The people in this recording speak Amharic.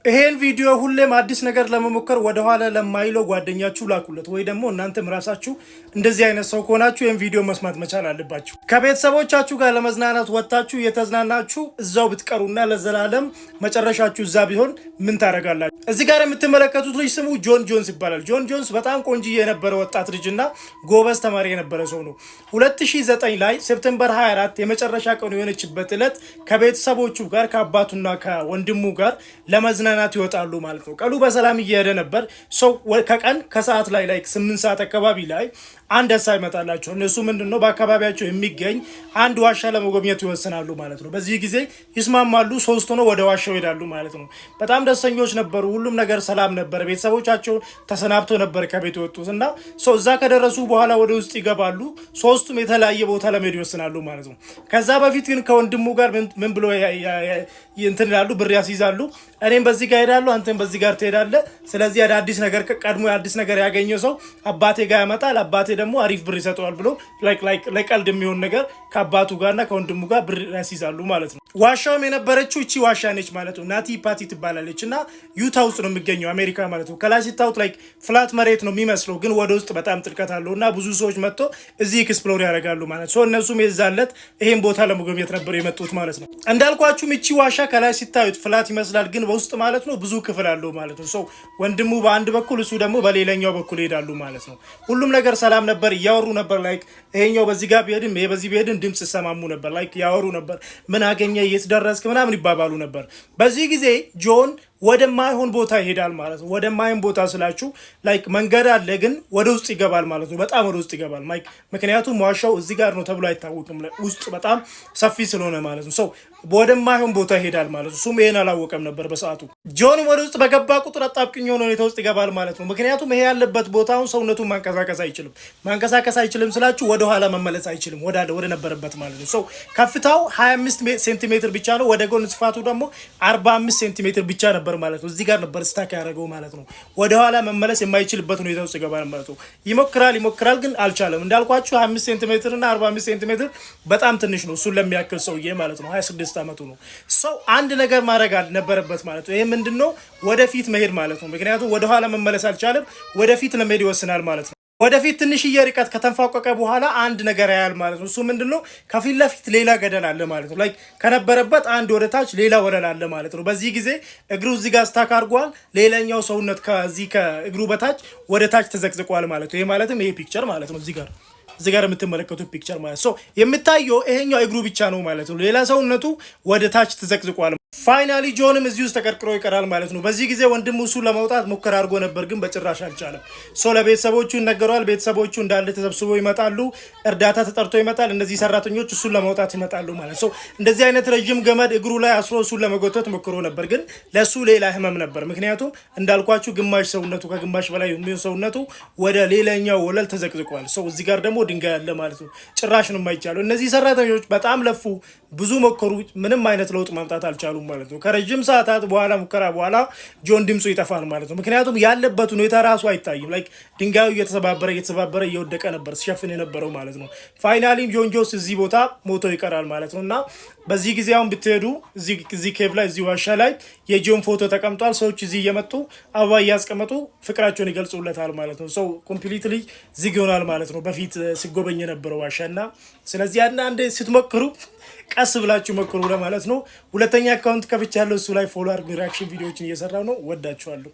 ይሄን ቪዲዮ ሁሌም አዲስ ነገር ለመሞከር ወደ ኋላ ለማይለው ጓደኛችሁ ላኩለት፣ ወይ ደግሞ እናንተም ራሳችሁ እንደዚህ አይነት ሰው ከሆናችሁ ይሄን ቪዲዮ መስማት መቻል አለባችሁ። ከቤተሰቦቻችሁ ጋር ለመዝናናት ወጣችሁ የተዝናናችሁ እዛው ብትቀሩና ለዘላለም መጨረሻችሁ እዛ ቢሆን ምን ታደርጋላችሁ? እዚህ ጋር የምትመለከቱት ልጅ ስሙ ጆን ጆንስ ይባላል። ጆን ጆንስ በጣም ቆንጆ የነበረ ወጣት ልጅና ጎበዝ ተማሪ የነበረ ሰው ነው። 2009 ላይ ሴፕቴምበር 24 የመጨረሻ ቀኑ የሆነችበት ዕለት ከቤተሰቦቹ ጋር ከአባቱና ከወንድሙ ጋር ለመዝናናት ይወጣሉ ማለት ነው። ቀኑ በሰላም እየሄደ ነበር። ሰው ከቀን ከሰዓት ላይ 8 ሰዓት አካባቢ ላይ አንድ ሀሳብ ይመጣላቸው። እነሱ ምንድነው በአካባቢያቸው የሚገኝ አንድ ዋሻ ለመጎብኘት ይወስናሉ ማለት ነው። በዚህ ጊዜ ይስማማሉ። ሶስት ሆነው ወደ ዋሻው ይሄዳሉ ማለት ነው። በጣም ደስተኞች ነበሩ። ሁሉም ነገር ሰላም ነበር። ቤተሰቦቻቸው ተሰናብቶ ነበር ከቤት የወጡት እና ሰው እዛ ከደረሱ በኋላ ወደ ውስጥ ይገባሉ። ሶስቱም የተለያየ ቦታ ለመሄድ ይወስናሉ ማለት ነው። ከዛ በፊት ግን ከወንድሙ ጋር ምን ብሎ እንትን ይላሉ፣ ብር ያስይዛሉ። እኔም በዚህ ጋር ሄዳለሁ፣ አንተም በዚህ ጋር ትሄዳለህ። ስለዚህ አዲስ ነገር ቀድሞ አዲስ ነገር ያገኘው ሰው አባቴ ጋር ያመጣል፣ አባቴ ደግሞ አሪፍ ብር ይሰጠዋል ብሎ ለቀልድ የሚሆን ነገር ከአባቱ ጋርና ከወንድሙ ጋር ብር ያስይዛሉ ማለት ነው። ዋሻውም የነበረችው እቺ ዋሻ ነች ማለት ነው። ናቲ ፓቲ ትባላለች እና ዩታ ውስጥ ነው የሚገኘው አሜሪካ ማለት ነው። ከላይ ሲታዩት ፍላት መሬት ነው የሚመስለው፣ ግን ወደ ውስጥ በጣም ጥልቀት አለው እና ብዙ ሰዎች መጥቶ እዚህ ኤክስፕሎር ያደርጋሉ ማለት ነው። እነሱም የዛለት ይሄን ቦታ ለመጎብኘት ነበር የመጡት ማለት ነው። እንዳልኳችሁም እቺ ዋሻ ከላይ ሲታዩት ፍላት ይመስላል፣ ግን በውስጥ ማለት ነው ብዙ ክፍል አለው ማለት ነው። ሰው ወንድሙ በአንድ በኩል እሱ ደግሞ በሌላኛው በኩል ይሄዳሉ ማለት ነው። ሁሉም ነገር ሰላም ነበር፣ እያወሩ ነበር። ይሄኛው በዚህ ጋር ቢሄድም ይሄ በዚህ ቢሄድም ድምጽ ይሰማሙ ነበር። ያወሩ ነበር። ምን አገኘ፣ የት ደረስክ ምናምን ይባባሉ ነበር። በዚህ ጊዜ ጆን ወደማይሆን ቦታ ይሄዳል ማለት ነው። ወደማይሆን ቦታ ስላችሁ መንገድ አለ፣ ግን ወደ ውስጥ ይገባል ማለት ነው። በጣም ወደ ውስጥ ይገባል። ምክንያቱም ዋሻው እዚህ ጋር ነው ተብሎ አይታወቅም፣ ውስጥ በጣም ሰፊ ስለሆነ ማለት ነው። ሰው ወደማይሆን ቦታ ይሄዳል ማለት ነው። እሱም ይሄን አላወቀም ነበር በሰዓቱ። ጆንም ወደ ውስጥ በገባ ቁጥር አጣብቅኝ የሆነ ሁኔታ ውስጥ ይገባል ማለት ነው። ምክንያቱም ይሄ ያለበት ቦታውን ሰውነቱን ማንቀሳቀስ አይችልም። ማንቀሳቀስ አይችልም ስላችሁ ወደ ኋላ መመለስ አይችልም፣ ወደ ነበረበት ማለት ነው። ሰው ከፍታው 25 ሴንቲሜትር ብቻ ነው። ወደ ጎን ስፋቱ ደግሞ 45 ሴንቲሜትር ብቻ ነበር ማለት ነው። እዚህ ጋር ነበር ስታክ ያደረገው ማለት ነው። ወደ ኋላ መመለስ የማይችልበት ሁኔታ ውስጥ ይገባል ማለት ነው። ይሞክራል ግን አልቻለም። እንዳልኳችሁ 25 ሴንቲሜትር እና 45 ሴንቲሜትር በጣም ትንሽ ነው እሱን ለሚያክል ሰውዬ ማለት ነው። 26 ዓመቱ ነው። ሰው አንድ ነገር ማድረግ ነበረበት ማለት ነው። ይሄ ምንድነው? ወደፊት መሄድ ማለት ነው። ምክንያቱም ወደ ኋላ መመለስ አልቻለም። ወደፊት ለመሄድ ይወስናል ማለት ነው። ወደፊት ትንሽዬ ርቀት ከተንፏቀቀ በኋላ አንድ ነገር ያያል ማለት ነው። እሱ ምንድነው? ከፊት ለፊት ሌላ ገደል አለ ማለት ነው። ከነበረበት አንድ ወደ ታች ሌላ ወለል አለ ማለት ነው። በዚህ ጊዜ እግሩ እዚህ ጋር ስታክ አድርጓል። ሌላኛው ሰውነት ከእግሩ በታች ወደ ታች ተዘቅዝቋል ማለት ነው። ይሄ ማለትም ይሄ ፒክቸር ማለት ነው። እዚህ ጋር የምትመለከቱት ፒክቸር ማለት ነው። የሚታየው ይሄኛው እግሩ ብቻ ነው ማለት ነው። ሌላ ሰውነቱ ወደ ታች ተዘቅዝቋል። ፋይናሊ ጆንም እዚህ ውስጥ ተቀርቅሮ ይቀራል ማለት ነው። በዚህ ጊዜ ወንድሙ እሱን ለማውጣት ሙከራ አድርጎ ነበር፣ ግን በጭራሽ አልቻለም። ለቤተሰቦቹ ይነገረዋል። ቤተሰቦቹ እንዳለ ተሰብስበው ይመጣሉ። እርዳታ ተጠርቶ ይመጣል። እነዚህ ሰራተኞች እሱን ለማውጣት ይመጣሉ ማለት ነው። እንደዚህ አይነት ረጅም ገመድ እግሩ ላይ አስሮ እሱን ለመጎተት ሞክሮ ነበር፣ ግን ለሱ ሌላ ህመም ነበር። ምክንያቱም እንዳልኳችሁ ግማሽ ሰውነቱ ከግማሽ በላይ የሚሆን ሰውነቱ ወደ ሌላኛው ወለል ተዘቅዝቋል። እዚህ ጋር ደግሞ ድንጋይ አለ ማለት ነው። ጭራሽ ነው የማይቻለው። እነዚህ ሰራተኞች በጣም ለፉ፣ ብዙ ሞከሩ፣ ምንም አይነት ለውጥ ማምጣት አልቻሉም ማለት ነው። ከረጅም ሰዓታት በኋላ ሙከራ በኋላ ጆን ድምፁ ይጠፋል ማለት ነው። ምክንያቱም ያለበት ሁኔታ ራሱ አይታይም። ድንጋዩ እየተሰባበረ እየወደቀ ነበር ሲሸፍን የነበረው ማለት ነው። ፋይናሊም ጆን ጆንስ እዚህ ቦታ ሞቶ ይቀራል ማለት ነው። እና በዚህ ጊዜ አሁን ብትሄዱ እዚህ ኬቭ ላይ እዚህ ዋሻ ላይ የጆን ፎቶ ተቀምጧል። ሰዎች እዚህ እየመጡ አበባ እያስቀመጡ ፍቅራቸውን ይገልጹለታል ማለት ነው። ሰው ኮምፕሊትሊ ዝግ ይሆናል ማለት ነው። በፊት ሲጎበኝ የነበረው ዋሻ እና ስለዚህ አንድ ስትሞክሩ ቀስ ብላችሁ ሞክሩ ለማለት ነው። ሁለተኛ አካውንት ከፍቻለሁ፣ እሱ ላይ ፎሎ አድርጉ። ሪአክሽን ቪዲዮዎችን እየሰራው ነው። ወዳችኋለሁ።